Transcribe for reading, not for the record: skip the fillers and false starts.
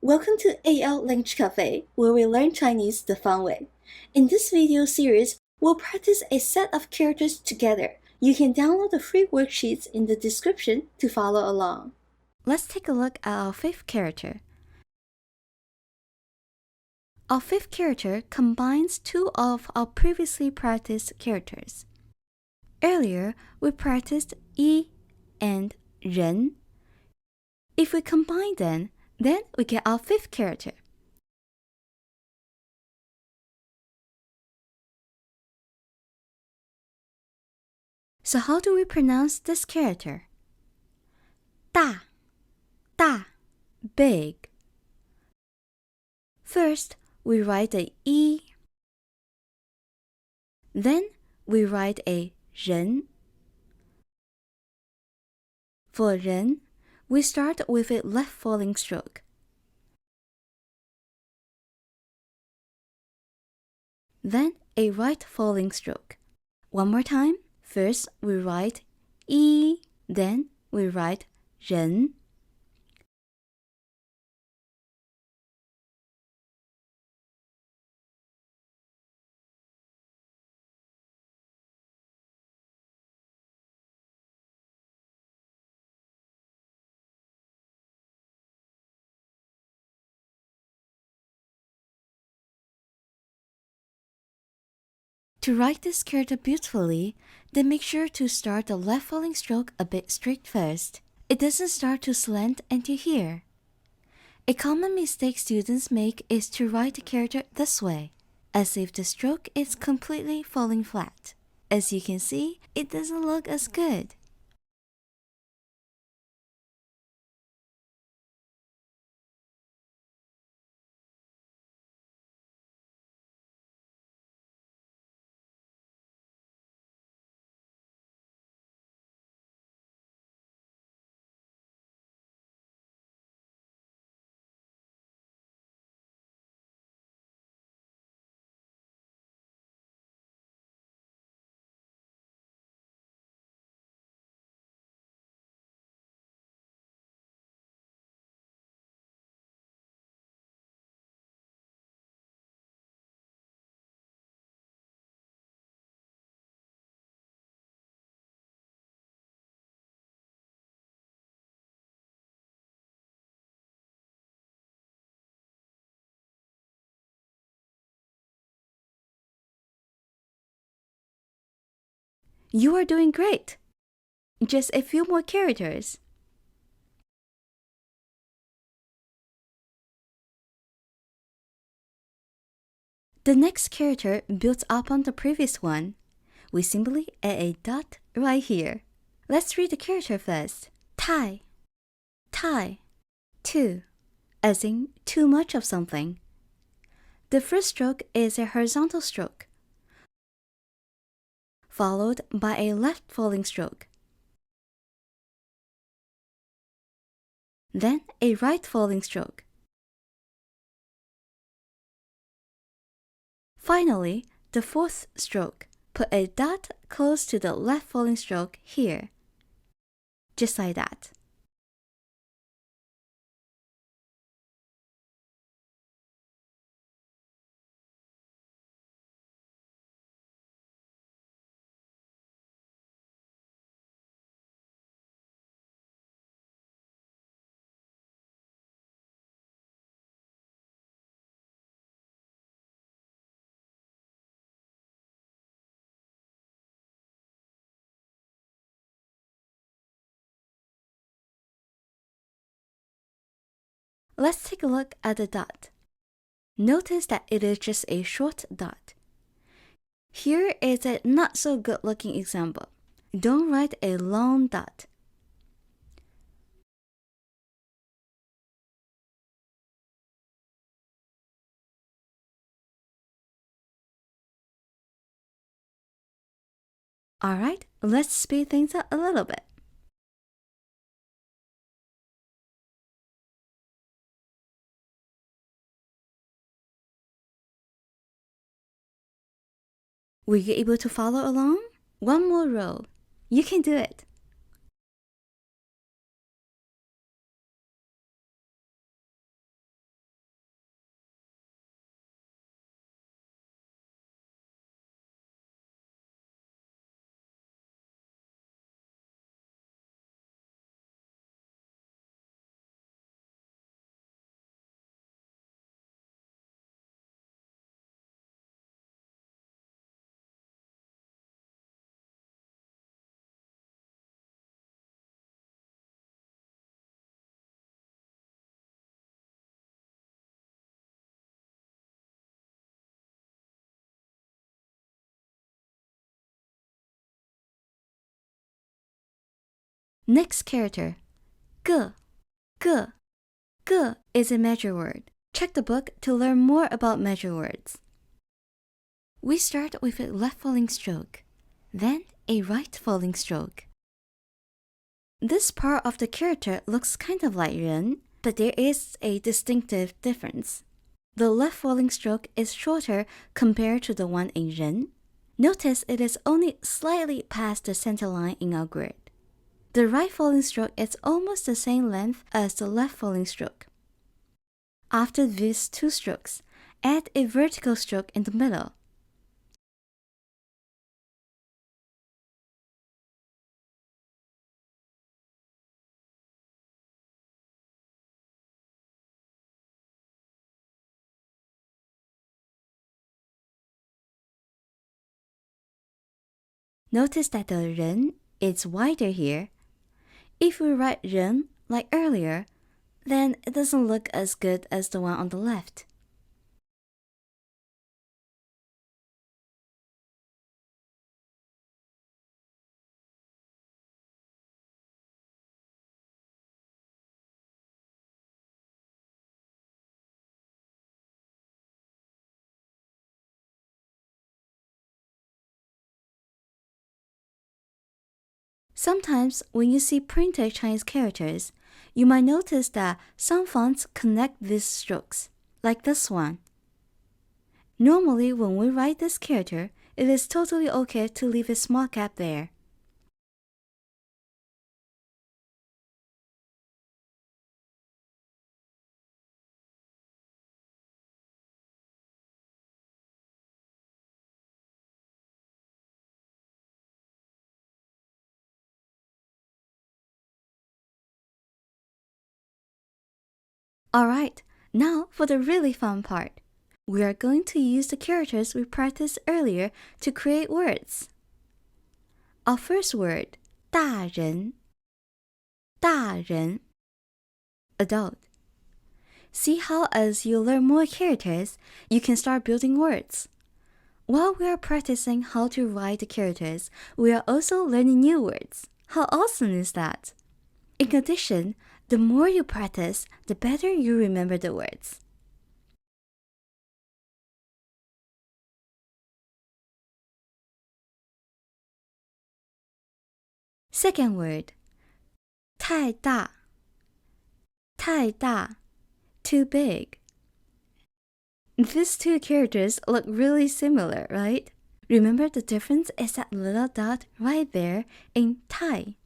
Welcome to AL Language Cafe, where we learn Chinese the fun way. In this video series, we'll practice a set of characters together. You can download the free worksheets in the description to follow along. Let's take a look at our fifth character. Our fifth character combines two of our previously practiced characters. Earlier, we practiced yi and ren. If we combine them, then we get our fifth character. So how do we pronounce this character? 大, 大, big. First, we write a e. Then, we write a 人. For 人, we start with a left falling stroke. Then a right falling stroke. One more time. First, we write yi, then we write 人. To write this character beautifully, then make sure to start the left falling stroke a bit straight first. It doesn't start to slant until here. A common mistake students make is to write the character this way, as if the stroke is completely falling flat. As you can see, it doesn't look as good. You are doing great! Just a few more characters. The next character builds up on the previous one. We simply add a dot right here. Let's read the character first. 太, 太, too, as in too much of something. The first stroke is a horizontal stroke, followed by a left falling stroke. Then a right falling stroke. Finally, the fourth stroke. Put a dot close to the left falling stroke here. Just like that. Let's take a look at the dot. Notice that it is just a short dot. Here is a not so good looking example. Don't write a long dot. Alright, let's speed things up a little bit. Were you able to follow along? One more row. You can do it. Next character, ge, ge. Ge is a measure word. Check the book to learn more about measure words. We start with a left falling stroke, then a right falling stroke. This part of the character looks kind of like 人, but there is a distinctive difference. The left falling stroke is shorter compared to the one in 人. Notice it is only slightly past the center line in our grid. The right falling stroke is almost the same length as the left falling stroke. After these two strokes, add a vertical stroke in the middle. Notice that the 人 is wider here. If we write 人 like earlier, then it doesn't look as good as the one on the left. Sometimes when you see printed Chinese characters, you might notice that some fonts connect these strokes, like this one. Normally when we write this character, it is totally okay to leave a small gap there. Alright, now for the really fun part. We are going to use the characters we practiced earlier to create words. Our first word, 大人,大人, adult. See how as you learn more characters, you can start building words. While we are practicing how to write the characters, we are also learning new words. How awesome is that? In addition, the more you practice, the better you remember the words. Second word, 太大,太大, too big. These two characters look really similar, right? Remember the difference is that little dot right there in 太.